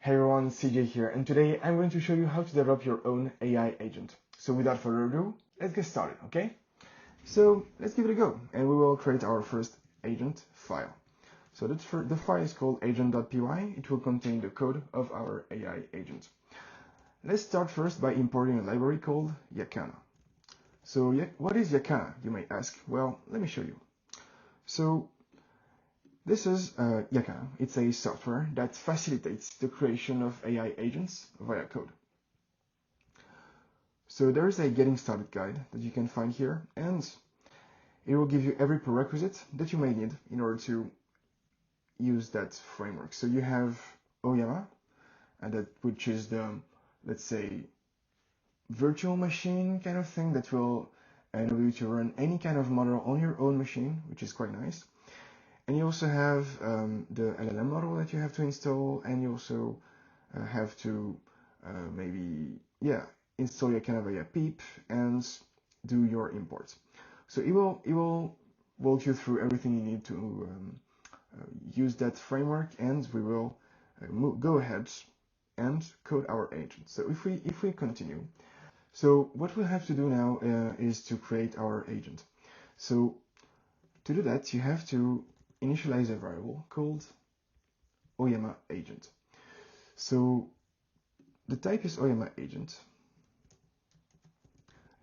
Hey everyone, CJ here, and today I'm going to show you how to develop your own AI agent. So without further ado, let's get started, okay? So let's give it a go, and we will create our first agent file. So the file is called agent.py. It will contain the code of our AI agent. Let's start first by importing a library called Yacana. So what is Yacana, you may ask? Well, let me show you. So this is Yacana. It's a software that facilitates the creation of AI agents via code. So there is a getting started guide that you can find here, and it will give you every prerequisite that you may need in order to use that framework. So you have Oyama, which is the, let's say, virtual machine kind of thing that will enable you to run any kind of model on your own machine, which is quite nice. And you also have the LLM model that you have to install, and you also have to install Yacana via pip and do your imports. So it will walk you through everything you need to use that framework, and we will go ahead and code our agent. So if we continue, so what we'll have to do now is to create our agent. So to do that, you have to initialize a variable called Oyama agent. So the type is Oyama agent,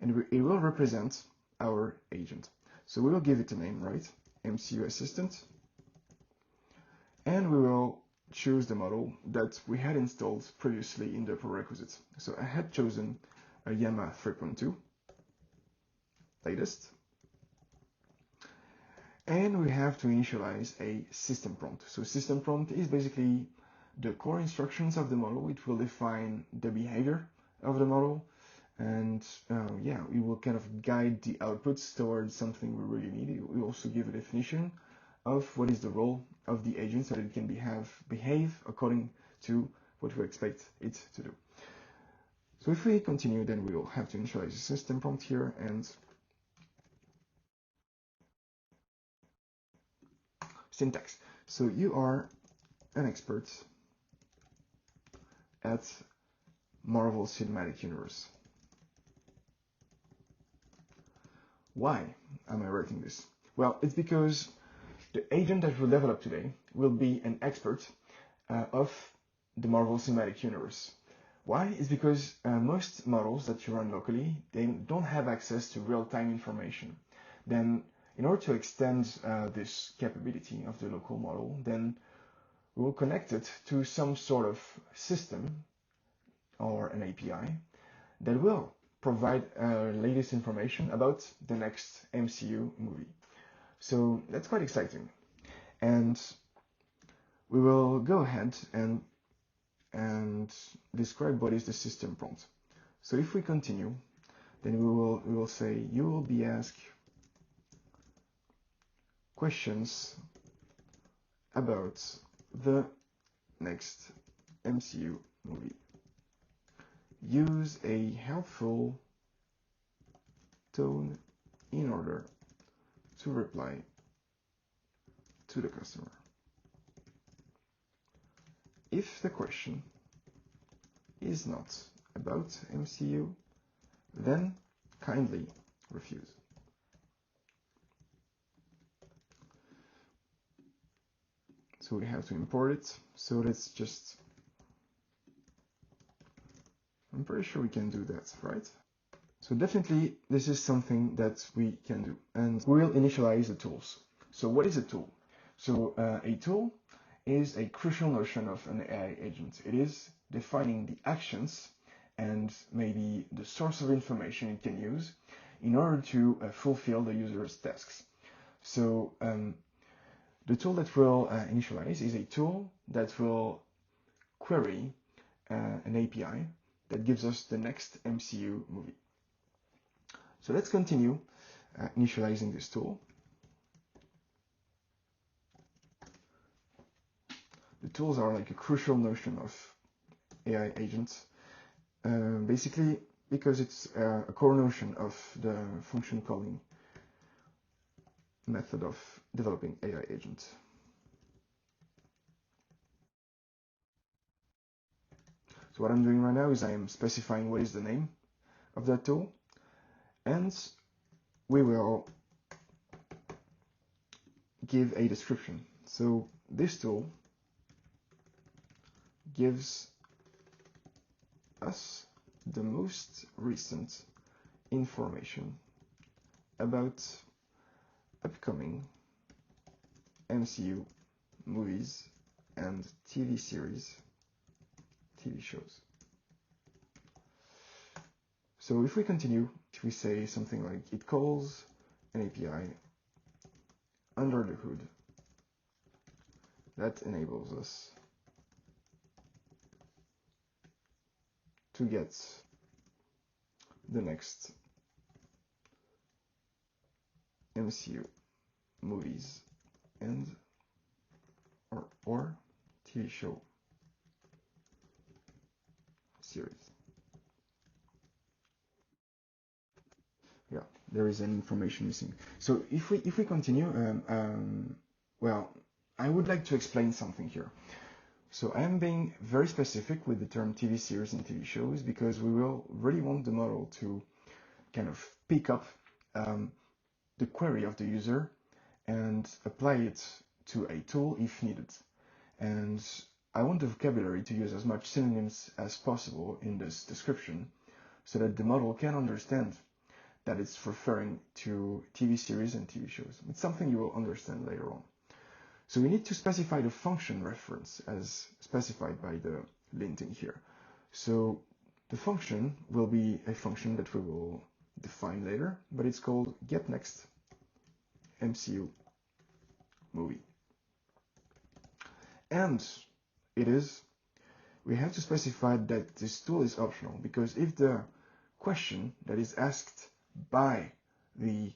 and it will represent our agent. So we will give it a name, right? MCU assistant, and we will choose the model that we had installed previously in the prerequisites. So I had chosen a Yama 3.2 latest. And we have to initialize a system prompt. So system prompt is basically the core instructions of the model. It will define the behavior of the model, and it will kind of guide the outputs towards something we really need. We also give a definition of what is the role of the agent so that it can behave according to what we expect it to do. So if we continue, then we will have to initialize the system prompt here, and syntax. So you are an expert at Marvel Cinematic Universe. Why am I writing this? Well, it's because the agent that we'll develop today will be an expert of the Marvel Cinematic Universe. Why? It's because most models that you run locally, they don't have access to real-time information. Then in order to extend this capability of the local model, then we will connect it to some sort of system or an API that will provide latest information about the next MCU movie. So that's quite exciting. And we will go ahead and describe what is the system prompt. So if we continue, then we will say you will be asked questions about the next MCU movie. Use a helpful tone in order to reply to the customer. If the question is not about MCU, then kindly refuse. So we have to import it. So let's just, I'm pretty sure we can do that, right? So definitely this is something that we can do, and we'll initialize the tools. So what is a tool? So a tool is a crucial notion of an AI agent. It is defining the actions and maybe the source of information it can use in order to fulfill the user's tasks. So the tool that we'll initialize is a tool that will query an API that gives us the next MCU movie. So let's continue initializing this tool. The tools are like a crucial notion of AI agents, basically because it's a core notion of the function calling method of developing AI agents. So what I'm doing right now is I am specifying what is the name of that tool, and we will give a description. So this tool gives us the most recent information about upcoming MCU movies and TV series, TV shows. So if we continue, we say something like it calls an API under the hood that enables us to get the next MCU movies and or TV show series. Yeah, there is an information missing. So if we continue, well, I would like to explain something here. So I am being very specific with the term TV series and TV shows because we will really want the model to kind of pick up the query of the user and apply it to a tool if needed. And I want the vocabulary to use as much synonyms as possible in this description so that the model can understand that it's referring to TV series and TV shows. It's something you will understand later on. So we need to specify the function reference as specified by the linting here. So the function will be a function that we will define later, but it's called getNext MCU movie. And we have to specify that this tool is optional, because if the question that is asked by the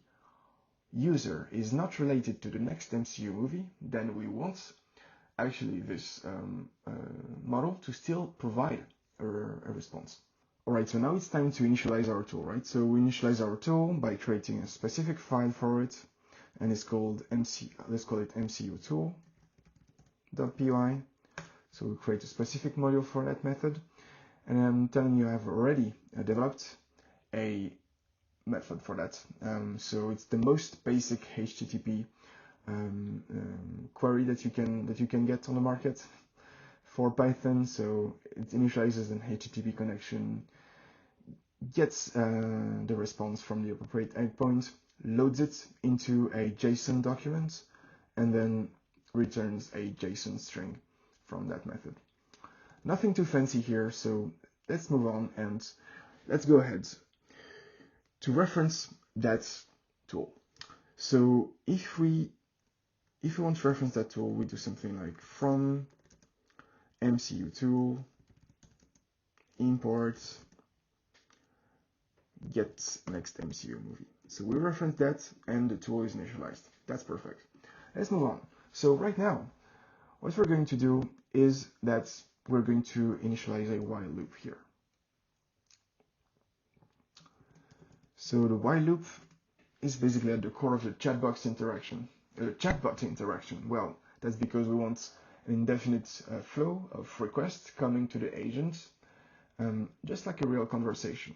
user is not related to the next MCU movie, then we want actually this model to still provide a response. Alright, so now it's time to initialize our tool, right? So we initialize our tool by creating a specific file for it, and it's called let's call it MCU tool.py. So we create a specific module for that method, and I'm telling you I've already developed a method for that. So it's the most basic HTTP query that you can get on the market for Python. So it initializes an HTTP connection, gets the response from the appropriate endpoint, loads it into a JSON document, and then returns a JSON string from that method. Nothing too fancy here, so let's move on and let's go ahead to reference that tool. So if we want to reference that tool, we do something like from MCU tool import get next MCU movie. So we reference that and the tool is initialized. That's perfect. Let's move on. So right now, what we're going to do is that we're going to initialize a while loop here. So the while loop is basically at the core of the chatbot interaction. Well, that's because we want an indefinite flow of requests coming to the agent, just like a real conversation.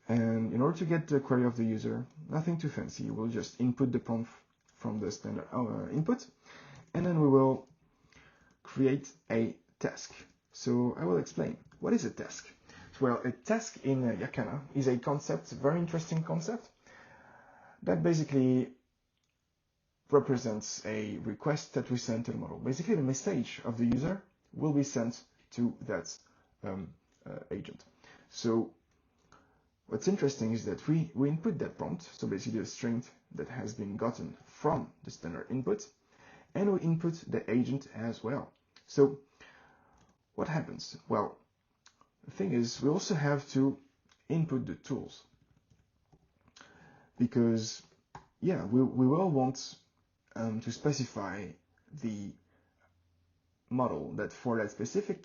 And in order to get the query of the user, nothing too fancy, we'll just input the prompt from the standard input, and then we will create a task. So I will explain. What is a task? Well, a task in Yacana is a concept, very interesting concept, that basically represents a request that we send to the model. Basically, the message of the user will be sent to that agent. So what's interesting is that we input that prompt, so basically a string that has been gotten from the standard input, and we input the agent as well. So what happens? Well, the thing is, we also have to input the tools, because yeah, we will want to specify the model that for that specific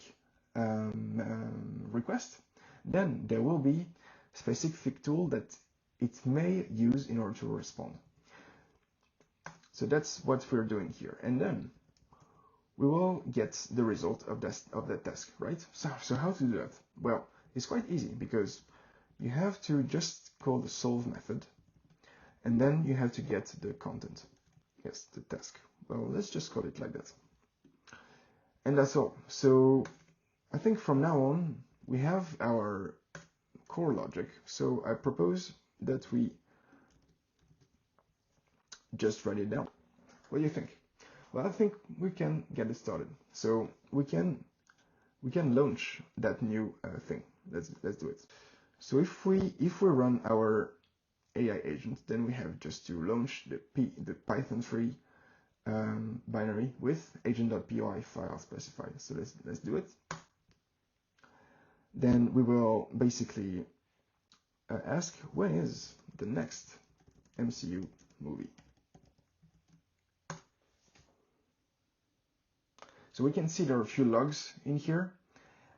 request, then there will be a specific tool that it may use in order to respond. So that's what we're doing here. And then we will get the result of that task, right? So how to do that? Well, it's quite easy because you have to just call the solve method, and then you have to get the content. Yes, the task. Well, let's just call it like that. And that's all. So I think from now on, we have our core logic. So I propose that we just write it down. What do you think? Well, I think we can get it started. So we can launch that new thing. Let's do it. So if we run our AI agent, then we have just to launch the Python 3 binary with agent.py file specified. So let's do it. Then we will basically ask, when is the next MCU movie? So we can see there are a few logs in here,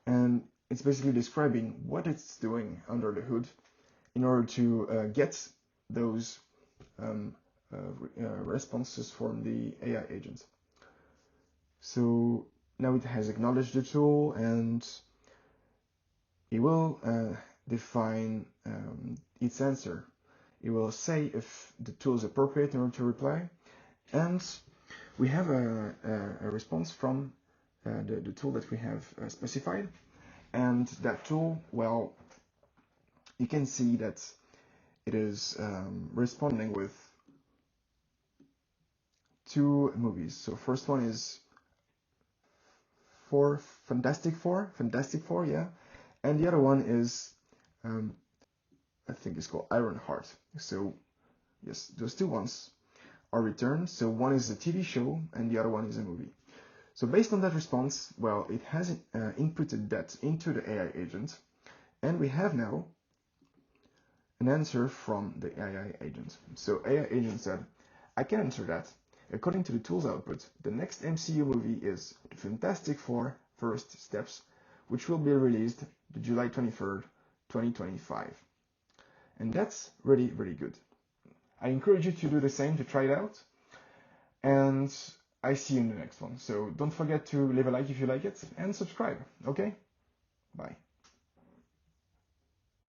and it's basically describing what it's doing under the hood in order to get those responses from the AI agent. So now it has acknowledged the tool, and it will define its answer. It will say if the tool is appropriate in order to reply, and we have a response from the tool that we have specified. And that tool, well, you can see that it is responding with 2 movies. So first one is Fantastic Four, yeah. And the other one is, I think it's called Iron Heart. So yes, those 2 ones are returned. So one is a TV show and the other one is a movie. So based on that response, well, it has inputted that into the AI agent, and we have now an answer from the AI agent. So AI agent said, I can answer that. According to the tool's output, the next MCU movie is The Fantastic Four First Steps, which will be released July 23rd, 2025. And that's really, really good. I encourage you to do the same, to try it out. And I see you in the next one. So don't forget to leave a like if you like it and subscribe. Okay? Bye.